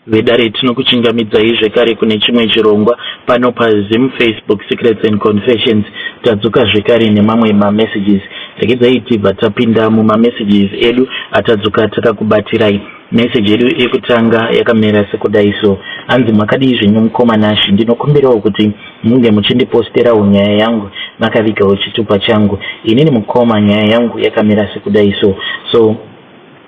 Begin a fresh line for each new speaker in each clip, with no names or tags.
vedare tinokuchingamidzai zvekare kune chimwe chirongwa pano paZim Facebook Secrets and Confessions. Tadzoka zvekare nemamwe mamessages. Regai tibva tapinda mumamessages edu atadzoka takakubatirai. Message yedu yekutanga yakamera sekudai so. Anzi makadii zvenyu mukomanashi, ndinokumbirawo kuti munge muchindiposterawo nyaya yangu makavigawo chitupa changu. Inini mukoma nyaya yangu yakamera sekudai so. So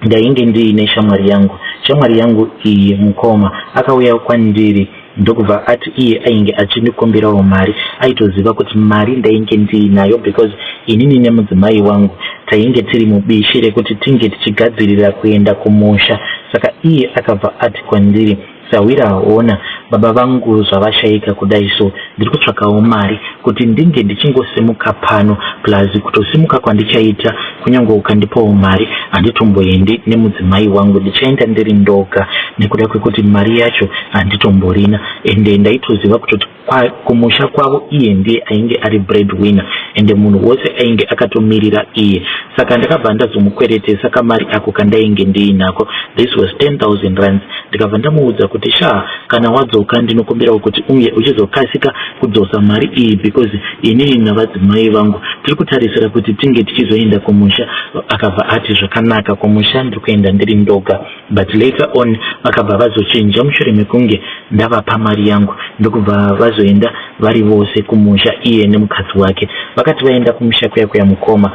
ndainge ndiine shamwari yangu. Shamwari yangu iyi mukoma akauya kwandiri ndokubva ati iye ainge achindikumbirawo mari. Aitoziva kuti mari ndainge ndiinayo because inini nemudzimai wangu tainge tiri mubishi rekuti tinge tichigadzirira kuenda kumusha. Saka iye akabva ati kwandiri, Sawira ona baba vangu zvavashaika kudai so ndiri kutsvakawo mari kuti ndinge ndichingosimuka pano, plus kutosimuka kwandichaita kunyange ukandipawo mari handitomboendi nemudzimai wangu, ndichaenda ndiri ndoga nekuda kwekuti mari yacho handitomborina. Ende ndaitoziva kuti kumusha kwavo iye ndiye ainge ari breadwinner ende munhu wose ainge akatomirira iye. Saka ndakabva ndazomukweretesa kamari ako kandainge ndiinako. This was 10,000 rands. Ndikabva ndamuudza kuti kana wadzoka ndinokumbirawo kuti unge uchizokasika kudzosa mari iyi because inini navadzimai vangu tiri kutarisira kuti tinge tichizoenda kumusha. Akabva ati zvakanaka, kumusha ndiri kuenda ndiri ndoga. But later on vakabva vazochinja mushure mekunge ndavapa mari yangu ndokubva vazoenda vari vose kumusha, iye nemukadzi wake. Vakati vaenda kumusha kuya mukoma,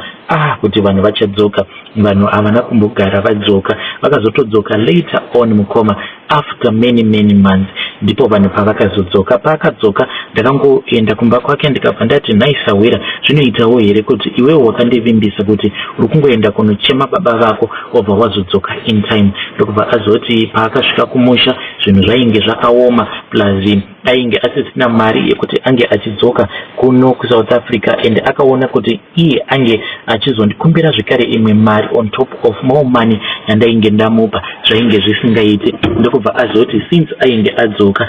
kuti vanhu vachadzoka, vanhu havana kumbogara vadzoka. Vakazotodzoka later on mukoma after many months, ndipo vanhu pavakazodzoka. Paakadzoka ndakangoenda kumba kwake ndikabva ndati, nhai Sawira, zvinoitawo here kuti iwewo wakandivimbisa kuti uri kungoenda kunochema baba vako wabva wazodzoka in time. Ndokubva azoti paakasvika kumusha zvinhu zvainge zvakaoma, plus ainge asisina mari yekuti ange achidzoka kuno kuSouth Africa, ende akaona kuti iye ange achizondikumbira zvekare imwe mari on top of more money yandainge ndamupa, zvainge zvisingaiti. Ndokubva azoti since ainge adzoka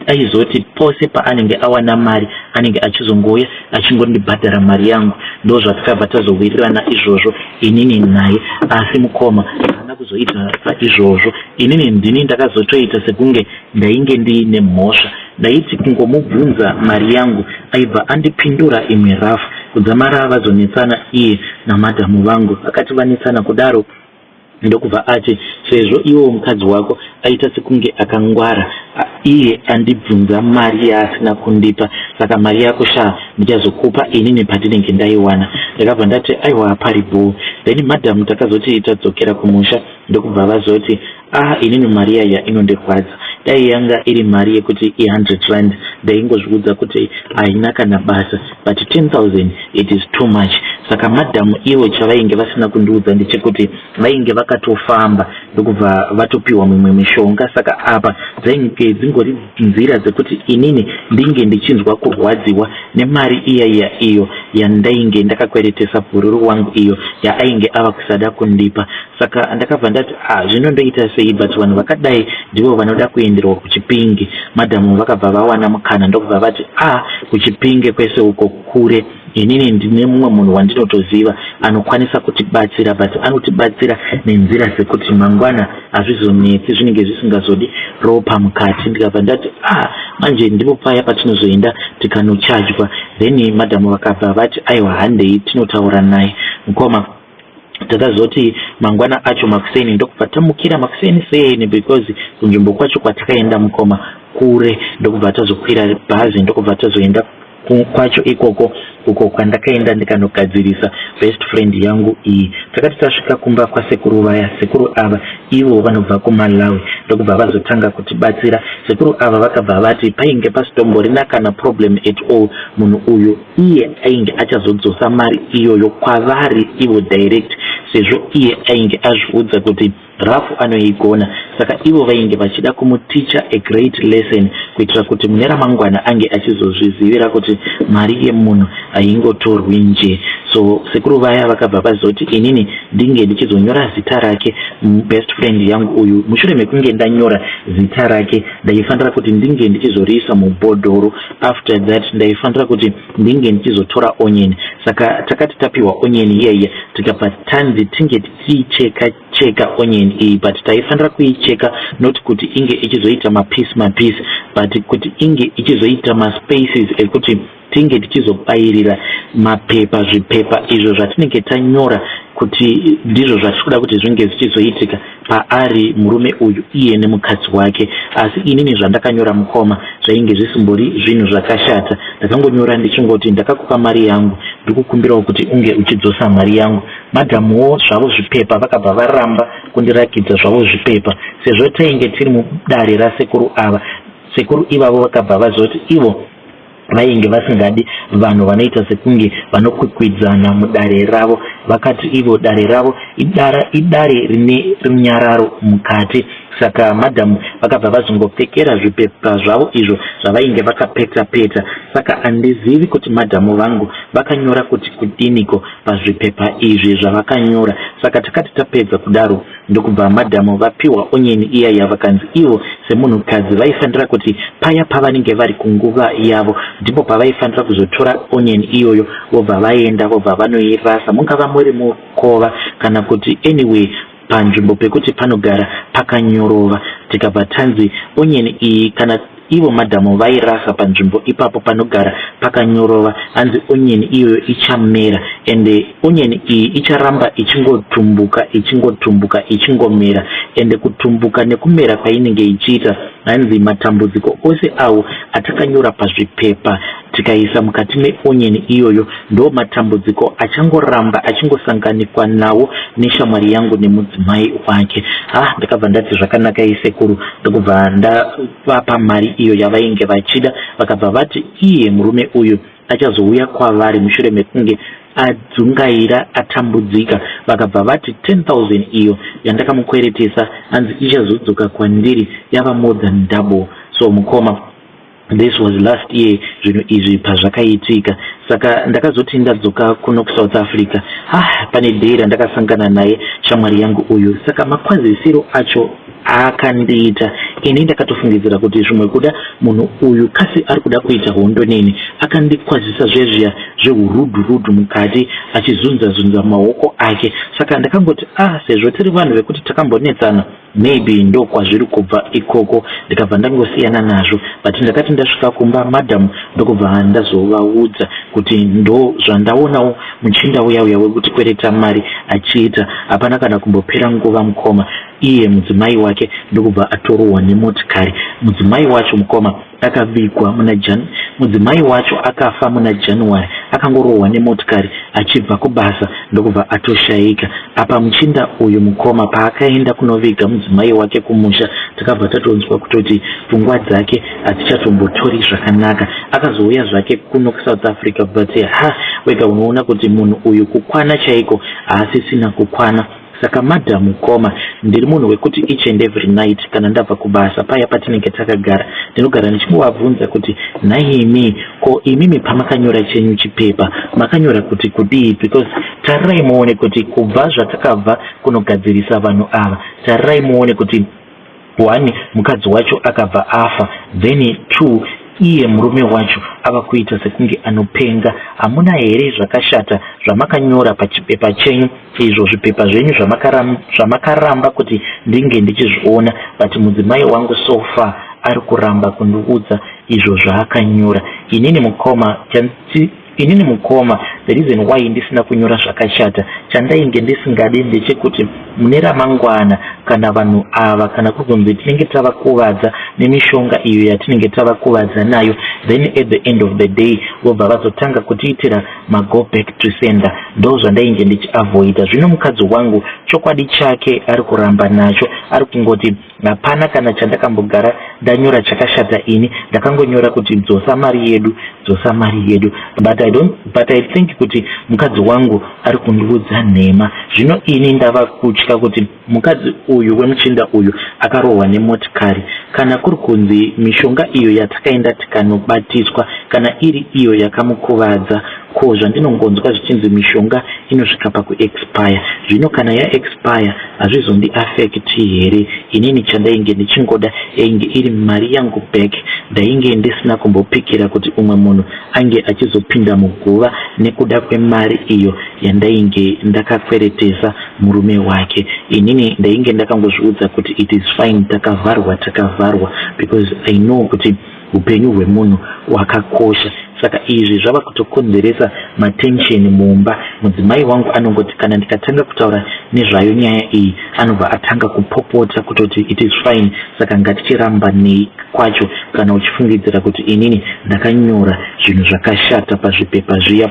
aizoti pose paanenge awana mari anenge achizongoya achingondibhadhara mari yangu. Ndo zvatakabva tazowirirana izvozvo inini naye, asi mukoma haana kuzoita saizvozvo. Inini ndini ndakazotoita sekunge ndainge ndiine mhosva. Ndaiti kungomubvunza mari yangu aibva andipindura imwe rafu. Kudzamara vazonetsana iye namadhamu vangu. Akati vanetsana kudaro ndokubva ati sezvo iwo mukadzi wako aita sekunge akangwara, iye andibvunza mari yaasina kundipa, saka mari yako ndichazokupa inini patinenge ndaiwana. Ndakabva ndati aiwa paribo. Then madhamu takazoti tadzokera kumusha ndokubva vazoti inini mari yaya inondirwadza. Dai yanga iri mari yekuti 100 rand ndaingozviudza kuti haina kana basa, but 10,000 it is too much. Saka madhamu iwo chavainge vasina kundiudza ndechekuti vainge vakatofamba ndokubva vatopiwa mimwe mishonga. Saka apa dzainge dzingori nzira dzekuti inini ndinge ndichinzwa kurwadziwa nemari iyaiya iyo yandainge ndakakweretesa bhururu wangu iyo yaainge ava kusada kundipa. Saka ndakabva ndati zvinondoita sei, but vanhu vakadai ndivo vanoda kuenderwa kuchipingi. Madhamu vakabva vawana mukana ndokubva vati kuchipinge kwese uko kure inini ndine mumwe munhu wandinotoziva anokwanisa kutibatsira, but anotibatsira nenzira dzekuti mangwana hazvizonetsi, zvinenge zvisingazodi ropa mukati. Ndikabva ndati manje ndipo paya patinozoenda tikanochadywa. Then madhamu vakabva vati aiwa handei tinotaura naye. Mukoma takazoti mangwana acho makuseni ndokubva tamukira makuseni seni because kunzvimbo kwacho kwatakaenda mukoma kure. Ndokubva tazokwira bhazi ndokubva tazoenda kwacho ikoko uko kwandakaenda ndikanogadzirisa best friend yangu iyi. Takati tasvika kumba kwasekuru vaya, sekuru ava ivo vanobva kuMalawi, ndokubva vazotanga kutibatsira. Sekuru ava vakabva vati painge pasitomborina kana problem at all, munhu uyu iye ainge achazodzosa mari iyoyo kwavari ivo direct, sezvo iye ainge azviudza kuti rafu anoigona. Saka ivo vainge vachida kumuticha a great lesson kuitira kuti mune ramangwana ange achizozvizivira kuti mari yemunhu haingotorwi nje. So sekuru vaya vakabva vazoti inini ndinge ndichizonyora zita rake best friend yangu uyu. Mushure mekunge ndanyora zita rake ndaifanira kuti ndinge ndichizoriisa mubhodhoro. After that ndaifanira kuti ndinge ndichizotora onion. Saka takati tapiwa onion iyaiya tikabva tanzi tinge tichicheka onion iyi, but taifanira kuicheka not kuti inge ichizoita mapiece but kuti inge ichizoita maspaces ekuti tinge tichizobairira mapepa zvipepa izvo zvatinenge tanyora kuti ndizvo zvatikuda kuti zvinge zvichizoitika paari murume uyu iye nemukadzi wake. Asi inini zvandakanyora mukoma zvainge zvisimbori zvinhu zvakashata. Ndakangonyora ndichingoti ndakakupa mari yangu, ndikukumbirawo kuti unge uchidzosa mari yangu. Madhamuwo zvavo zvipepa vakabva varamba kundirakidza zvavo zvipepa, sezvo tainge tiri mudare rasekuru ava. Sekuru ivavo vakabva vazoti ivo vainge vasingadi vanhu vanoita sekunge vanokwikwidza mudare ravo. Vakati ivo dare ravo idare rine runyararo mukati. Saka madhamu vakabva vazongopfekera zvipepa zvavo izvo zvavainge vakapeta. Saka handizivi kuti madhamu vangu vakanyora kuti kudiniko pazvipepa izvi zvavakanyora. Saka takati tapedza kudaro ndokubva madhamu vapiwa onion iya yavakanzi ivo semunhukadzi vaifanira kuti paya pavanenge vari kunguva yavo ndipo pavaifanira kuzotora onion iyoyo vobva vaenda vobva vanoirasa, mungava muri mukova kana kuti anyway panzvimbo pekuti panogara pakanyorova. Tikabva tanzi onion iyi kana ivo madhamu vairasa panzvimbo ipapo panogara pakanyorova, hanzi onion iyoyo ichamera, ende onion iyi icharamba ichingotumbuka ichingomera, ende kutumbuka nekumera kwainenge ichiita hanzi matambudziko ose awo atakanyora pazvipepa tikaisa mukati meonion iyoyo ndo matambudziko achangoramba achingosanganikwa nawo neshamwari yangu nemudzimai wake. Ndakabva ndati zvakanaka isekuru, ndokubva ndavapa mari iyo yavainge vachida. Vakabva vati iye murume uyu achazouya kwavari mushure mekunge adzungaira atambudzika. Vakabva vati 10,000 iyo yandakamukweretesa hanzi ichazodzoka kwandiri yava more than double. So mukoma, this was last year zvinhu izvi pazvakaitika. Saka ndakazoti ndadzoka kuno kuSouth Africa, pane dei randakasangana naye shamwari yangu uyu. Saka makwazisiro acho akandiita ini ndakatofungidzira kuti zvimwe kuda munhu uyu kasi ari kuda kuita hondo neni. Akandikwazisa zvezviya zvehurudhu mukati achizunza maoko ake. Saka ndakangoti sezvo tiri vanhu vekuti takambonetsana maybe ndo kwazviri kubva ikoko. Ndikabva ndangosiyana nazvo, but ndakati ndasvika kumba madhamu ndokubva ndazovaudza kuti ndo zvandaonawo muchinda uya wekuti kwereta mari achiita. Hapana kana kumbopera nguva mukoma, iye mudzimai wake ndokubva atorohwa nemotikari. Mudzimai wacho mukoma akabikwa mudzimai wacho akafa muna January, akangorohwa nemotikari achibva kubasa ndokubva atoshayika. Apa muchinda uyu mukoma paakaenda kunoviga mudzimai wake kumusha, takabva tatonzwa kutoti pfungwa dzake hadzichatombotori zvakanaka. Akazouya zvake kuno kuSouth Africa, but wega unoona kuti munhu uyu kukwana chaiko haasisina kukwana. Saka madhamu koma ndiri munhu wekuti each and every night kana ndabva kubasa paya patinenge takagara ndinogara ndichivabvunza kuti naimi ko imimi pamakanyora chenyu chipepa makanyora kuti kudii, because tarirai muone kuti kubva zvatakabva kunogadzirisa vanhu ava, tarirai muone kuti 1 mukadzi wacho akabva afa, then 2 iye murume wacho ava kuita sekunge anopenga. Hamuna here zvakashata zvamakanyora pachipepa chenyu, izvo zvipepa zvenyu zvamakaramba kuti ndinge ndichizviona, but mudzimai wangu so far ari kuramba kundiudza izvo zvaakanyora. Inini mukoma the reason why ndisina kunyora zvakashata chandainge ndisingadi ndechekuti mune ramangwana kana vanhu ava kana kugonzi tinenge tavakuvadza nemishonga iyo yatinenge tavakuvadza nayo, then at the end of the day vobva vazotanga kutiitira go back to sender. Ndo zvandainge ndichiavoida. Zvino mukadzi wangu chokwadi chake ari kuramba nacho, ari kungoti hapana kana chandakambogara ndanyora chakashata ini, ndakangonyora kuti dzosa mari yedu. But I think kuti mukadzi wangu ari kundiudza nhema. Zvino ini ndava kutya kuti mukadzi uyu wemuchinda uyu akarohwa nemotikari kana kuri kunzi mishonga iyo yatakaenda tikanobatiswa kana iri iyo yakamukuvadza ko zvandinongonzwa zvichinzi mishonga inosvika pakuexpire. Zvino kana yaexpire hazvizondi affect here. Inini chandainge ndichingoda yainge iri mari yangu back, ndainge ndisina kumbopikira kuti umwe munhu ange achizopinda muguva nekuda kwemari iyo yandainge ndakakweretesa murume wake. Inini ndainge ndakangozviudza kuti it is fine, takavharwa because I know kuti upenyu hwemunhu hwakakosha. Saka izvi zvava kutokonzeresa matension mumba. Mudzimai wangu anongoti kana ndikatanga kutaura nezvayo nyaya iyi anobva atanga kupopota kutoti it is fine, saka ngatichiramba nei kwacho kana uchifungidzira kuti inini ndakanyora zvinhu zvakashata pazvipepa zviya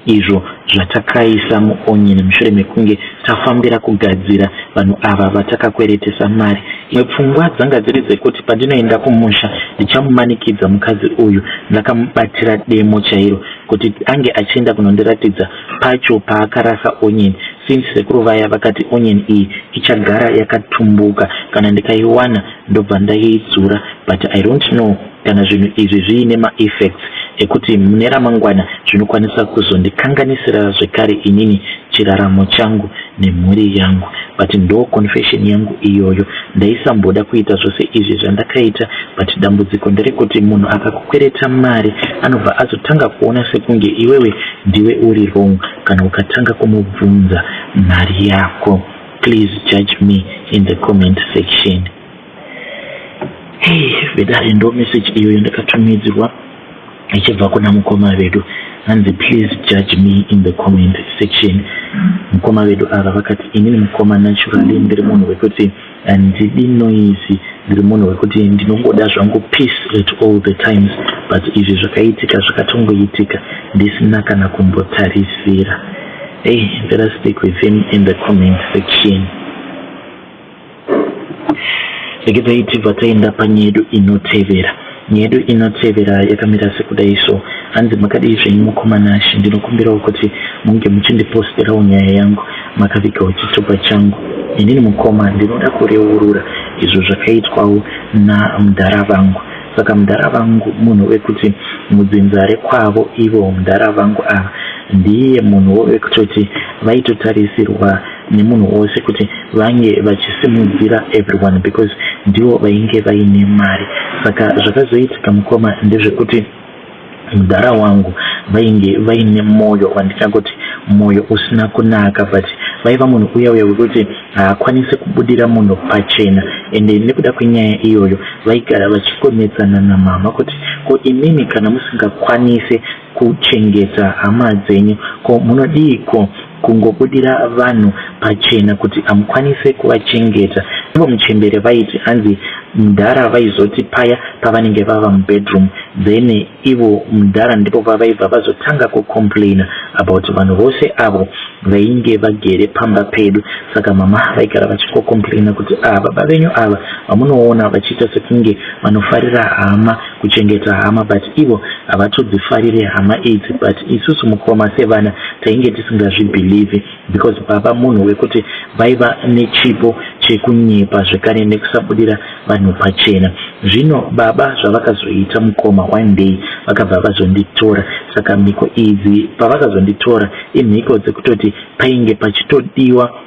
izvo zvatakaisa muonyeni mushure mekunge tafambira kugadzira vanhu ava vatakakweretesa mari. Imwe pfungwa dzanga dziri dzekuti pandinoenda kumusha ndichamumanikidza mukadzi uyu, ndakamubatira demo chairo kuti ange achienda kunondiratidza pacho paakarasa onyeni, since sekuru vaya vakati onyeni iyi ichagara yakatumbuka, kana ndikaiwana ndobva ndaidzura, but I don't know kana zvinhu izvi zviine ma-effects ekuti mune ramangwana zvinokwanisa kuzondikanganisira zvekare inini chiraramo changu nemhuri yangu. But ndo confession yangu iyoyo. Ndaisamboda kuita zvose izvi zvandakaita, but dambudziko nderekuti munhu akakukwereta mari anobva azotanga kuona sekunge iwewe ndiwe uri wrong kana ukatanga kumubvunza mari yako. Please judge me in the comment section. Hey, vedari ndo message iyoyo ndakatumidzirwa ichibva kuna mukoma vedu. And please judge me in the comment section. Mukoma vedu ava vakati inini mukoma naturally ndiri munhu wekuti handidi noise, ndiri munhu wekuti ndinongoda zvangu peace at all the times, but izvi zvakaitika zvakatongoitika ndisina kana kumbotarisira. Hey, let us speak with him in the comment section. Segedai tibva taenda panyedu inotevera. Nyedu inotevera yakamira sekudai so. Hanzi makadii zvenyu mukomanashi, ndinokumbirawo kuti munge muchindiposterawo nyaya yangu makavigawo chitupa changu. Inini mukoma ndinoda kureurura izvo zvakaitwawo namudhara vangu. Saka mudhara vangu munhu wekuti mudzinzare kwavo ivo mudhara vangu ava ndiye munhu wekutoti vaitotarisirwa nemunhu wose kuti vange vachisimudzira everyone because ndivo vainge vaine mari. Saka zvakazoitika mukoma ndezvekuti mudhara wangu vainge vaine moyo wandikangoti moyo usina kunaka, but vaiva munhu uya wekuti haakwanise kubudira munhu pachena. Ende nekuda kwenyaya iyoyo vaigara vachikonetsana namama kuti ko imimi kana musingakwanise kuchengeta hama dzenyu ko munodiko kungobudira vanhu pachena kuti amukwanise kuvachengeta. Ivo muchembere vaiti hanzi mudhara vaizoti paya pavanenge vava mubedroom then ivo mudhara ndipo pavaibva vazotanga kucomplaina about vanhu vose avo vainge vagere pamba pedu. Saka mama vaigara vachicomplaina kuti baba venyu ava vamunoona vachiita sekunge vanofarira hama, kuchengeta hama, but ivo havatodzifarire hama idzi. But isusu mukoma sevana tainge tisingazvibhelieve because baba munhu wekuti vaiva nechipo chekunyepa zvekare nekusabudira vanhu pachena. Zvino baba zvavakazoita mukoma one day vakabva vazonditora. Saka mhiko idzi pavakazonditora imhiko dzekutoti painge pachitodiwa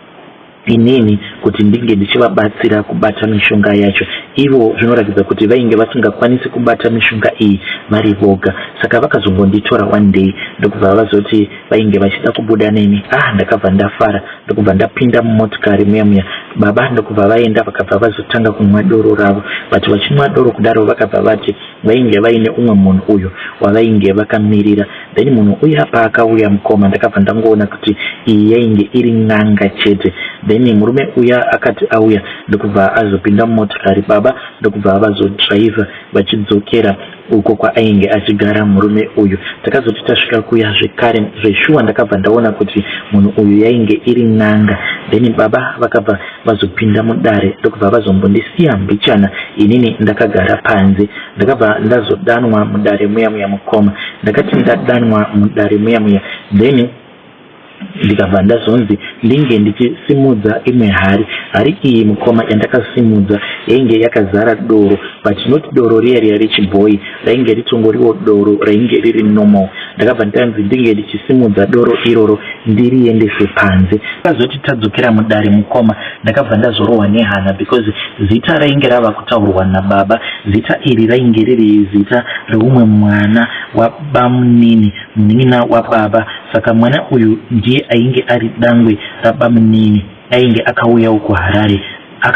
inini kuti ndinge ndichivabatsira kubata mishonga yacho. Ivo zvinoratidza kuti vainge vasingakwanisi kubata mishonga iyi vari voga. Saka vakazongonditora one day ndokubva vazoti vainge vachida kubuda neni. Ndakabva ndafara, ndokubva ndapinda mumotikari muya baba ndokubva vaenda vakabva vazotanga kumwa doro ravo. But vachimwa doro kudaro vakabva vati vainge vaine umwe munhu uyo wavainge vakamirira. Then munhu uya paakauya mukoma ndakabva ndangoona kuti iyi yainge iri n'anga chete. Then murume uya akati auya ndokubva azopinda mumotikari baba ndokubva vazodriva vachidzokera uko kwaainge achigara murume uyu. Takazoti tasvika kuya zvekare zveshuwa ndakabva ndaona kuti munhu uyu yainge iri n'anga. Then baba vakabva vazopinda mudare ndokubva vazombondisiya mbichana inini ndakagara panze. Ndakabva ndazodanwa mudare muya mukoma. Ndakati ndadanwa mudare muya then ndikabva ndazonzi ndinge ndichisimudza imwe hari iyi mukoma yandakasimudza yainge yakazara doro, but not doro riya rechibhoyi, rainge ritongoriwo doro rainge riri normal. Ndakabva ndanzi ndinge ndichisimudza doro iroro ndiriendese panze. Akazoti tadzokera mudare mukoma ndakabva ndazorohwa nehana because zita rainge rava kutaurwa nababa, zita iri rainge riri zita reumwe mwana wabamunini, munina wababa. Saka mwana uyu ndiye ainge ari dangwe rabamunini, ainge akauya uku Harare,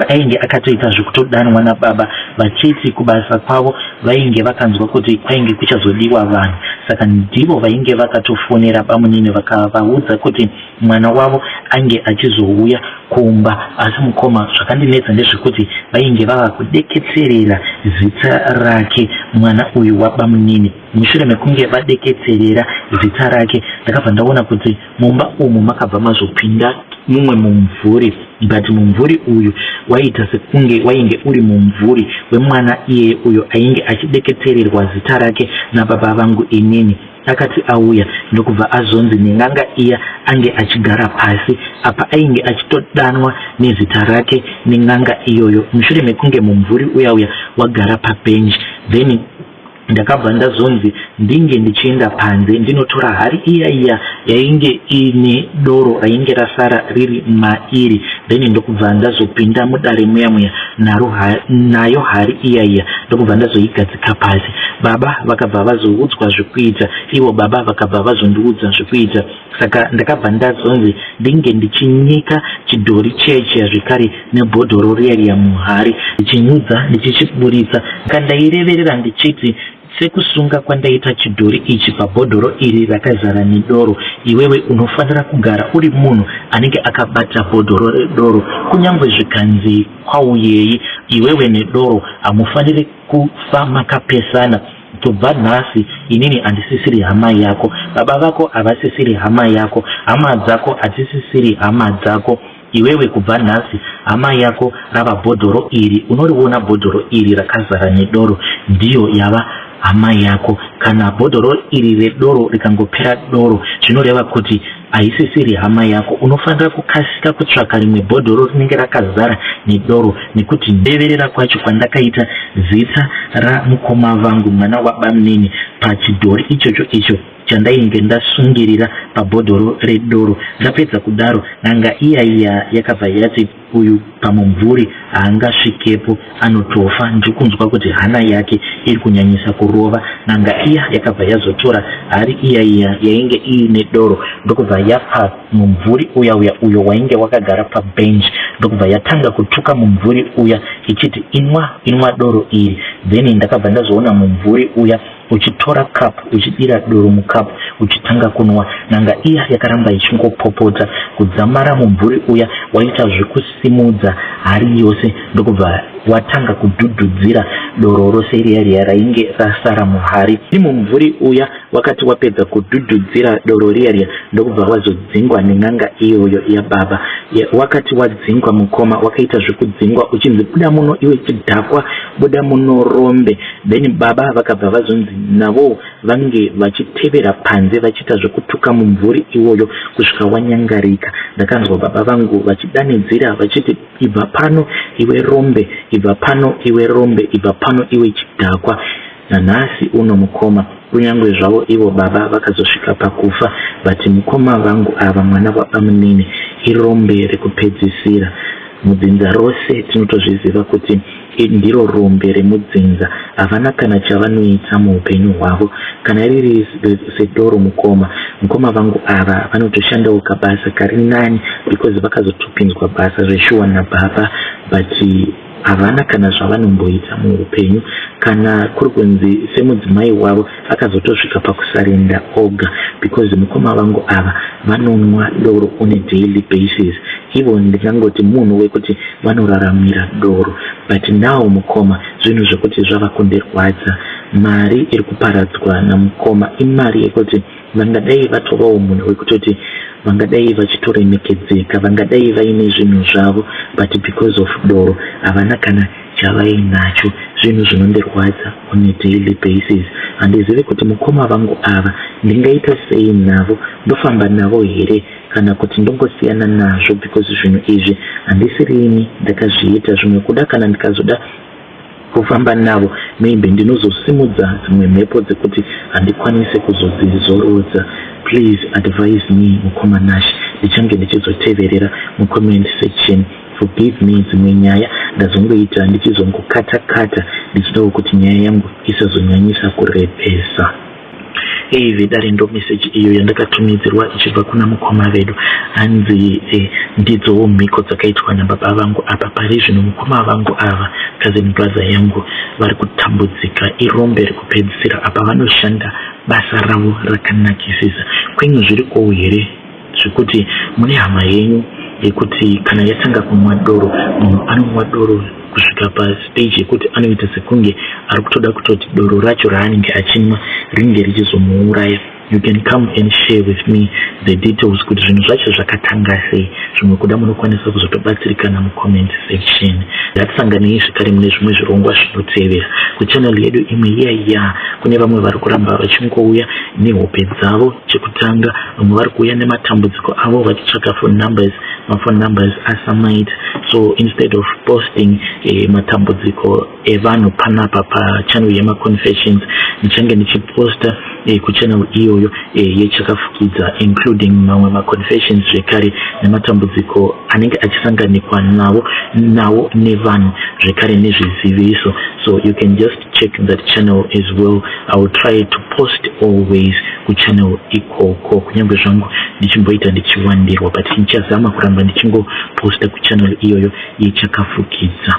ainge akatoita zvekutodanwa nababa vachiti kubasa kwavo vainge vakanzwa kuti kwainge kuchazodiwa vanhu. Saka ndivo vainge vakatofonera bamunini vakavaudza kuti mwana wavo ange achizouya kumba. Asi mukoma zvakandinetsa ndezvekuti vainge vava kudeketserera zita rake mwana uyu wabamunini. Mushure mekunge vadeketserera zita rake ndakabva ndaona kuti mumba umu makabva mazopinda mumwe mumvuri, but mumvuri uyu waita sekunge wainge uri mumvuri wemwana iye uyo ainge achideketsererwa zita rake nababa vangu inini. Akati auya ndokubva azonzi nenganga iya ange achigara pasi apa ainge achitodanwa nezita rake nenganga iyoyo. Mushure mekunge mumvuri uya wagara pabench, then ndakabva ndazonzi ndinge ndichienda panze ndinotora hari iya yainge ine doro rainge rasara riri mairi, then ndokubva ndazopinda mudare muya nayo hari iya ndokubva ndazoigadzika pasi. Baba vakabva vazoudzwa zvekuita, ivo baba vakabva vazondiudza zvekuita. Saka ndakabva ndazonzi ndinge ndichinyika chidhori cheche zvekare nebhodhoro riya muhari, ndichinyudza ndichichiburitsa. Ndaireverera ndichiti sekusunga kwandaita chidhori ichi pabhodhoro iri rakazara nedoro, iwewe unofanira kugara uri munhu anenge akabata bhodhoro redoro. Kunyange zvikanzi kwauyei iwewe nedoro hamufaniri kufa makapesana. Tobva nhasi inini handisisiri hama yako, baba vako havasisiri hama yako, hama dzako hadzisisiri hama dzako. Iwewe kubva nhasi hama yako rava bhodhoro iri, unoriona bhodhoro iri rakazara nedoro ndiyo yava hama yako. Kana bhodhoro iri redoro rikangopera doro zvinoreva kuti haisisiri hama yako. Unofanira kukasika kutsvaka rimwe bhodhoro rinenge rakazara nedoro, nekuti ndeverera kwacho kwandakaita zita ramukoma vangu mwana wabamunini pachidhori icho chandainge ndasungirira pabhodhoro redoro. Ndapedza kudaro nanga iya yakabva yati uyu pamumvuri haangasvikepo anotofa, ndikunzwa kuti hana yake iri kunyanyisa kurova. Nanga iya yakabva yazotora hari iya yainge iine doro ndokubva yapa mumvuri uyo wainge wakagara pabench, ndokubva yatanga kutuka mumvuri uya ichiti inwa doro iri. Then ndakabva ndazoona mumvuri uya uchitora kapu uchidira doro mukapu uchitanga kunwa. Nanga iya yakaramba ichingopopota kudzamara mumvuri uya waita zvekusimudza hari yose ndokubva watanga kudhudhudzira doro rose riya rainge rasara muhari. Mumvuri uya wakati wapedza kudhudhudzira doro riya ndokubva wazodzingwa nenganga iyoyo yababa. Wakati wadzingwa mukoma wakaita zvekudzingwa uchinzi buda muno iwe chidhakwa, buda muno Rombe. Then baba vakabva vazonzi navo vange vachitevera panze vachiita zvekutuka mumvuri iwoyo kusvika wanyangarika. Ndakanzwa baba vangu vachidanidzira vachiti ibva pano iwe Rombe, ibva pano iwe Rombe, ibva pano iwe chidhakwa. Nanhasi uno mukoma kunyange zvavo ivo baba vakazosvika pakufa, vati mukoma vangu ava mwana wabamunini irombe rekupedzisira. Mudzinza rose tinotozviziva kuti ndiro rombe remudzinza, havana kana chavanoita muupenyu hwavo kana riri sedoro mukoma vangu ava vanotoshandawo kabasa kari nani because vakazotopinzwa basa reshuwa nababa, but havana kana zvavanomboita muupenyu. Kana kuri kunzi semudzimai wavo akazotosvika pakusarenda oga because mukoma vangu ava vanonwa doro on a daily basis. Ivo ndingangoti munhu wekuti vanoraramira doro, but now mukoma zvinhu zvekuti zvava kundirwadza. Mari iri kuparadzwa namukoma imari yekuti vangadai vatovawo munhu wekutoti vangadai vachitoremekedzeka, vangadai vaine zvinhu zvavo, but because of doro havana kana chavainacho, zvinhu zvinondirwadza on a daily basis. Handizivi kuti mukoma vangu ava ndingaita sei navo, ndofamba navo here kana kuti ndongosiyana nazvo, because zvinhu izvi handisiri ini ndakazviita. Zvimwe kuda kana ndikazoda kufamba navo maybe ndinozosimudza dzimwe mhepo dzekuti handikwanise kuzodzizorodza. Please advise me mukoma Nash, ndichange ndichizoteverera mucomment section. Forgive me dzimwe nyaya ndazongoita ndichizongokata ndichidawo kuti nyaya yangu isazonyanyisa kurebesa. Vedare ndo message iyo yandakatumidzirwa ichibva kuna mukoma vedu. Hanzi ndidzowo mhiko dzakaitwa nababa vangu apa. Pari zvino mukoma vangu ava, cousin brother yangu, vari kutambudzika iRombe Rekupedzisira apa vanoshanda basa ravo rakanakisisa. Kwenyu zvirikowo here zvekuti mune hama yenyu yekuti kana yatanga kumwa doro, munhu anomwa doro kusvika pastage yekuti anoita sekunge ari kutoda kutoti doro racho raanenge achinwa ringe richizomuuraya? You can come and share with me the details kuti zvinhu zvacho zvakatanga sei. Zvimwe kuda munokwanisa kuzotobatsirikana mucomment section. Ngatisanganei zvekare mune zvimwe zvirongwa zvinotevera kuchannel yedu imwe iya. Kune vamwe vari kuramba vachingouya nehope dzavo. Chekutanga vamwe vari kuuya nematambudziko avo vachitsvaka phone numbers. Phone numbers asamaita, so instead of posting matambudziko evanhu panapa pachannel yemaconfessions, ndichange ndichiposta kuchannel iyoyo yechakafukidza, including mamwe maconfessions zvekare nematambudziko anenge achisanganikwa nawo nevanhu zvekare nezviziviso. So you can just check that channel as well. I will try to post always kuchannel ikoko, kunyangwe zvangu ndichimboita ndichiwandirwa, but ndichazama kuramba ndichingoposta kuchannel iyoyo yechakafukidza.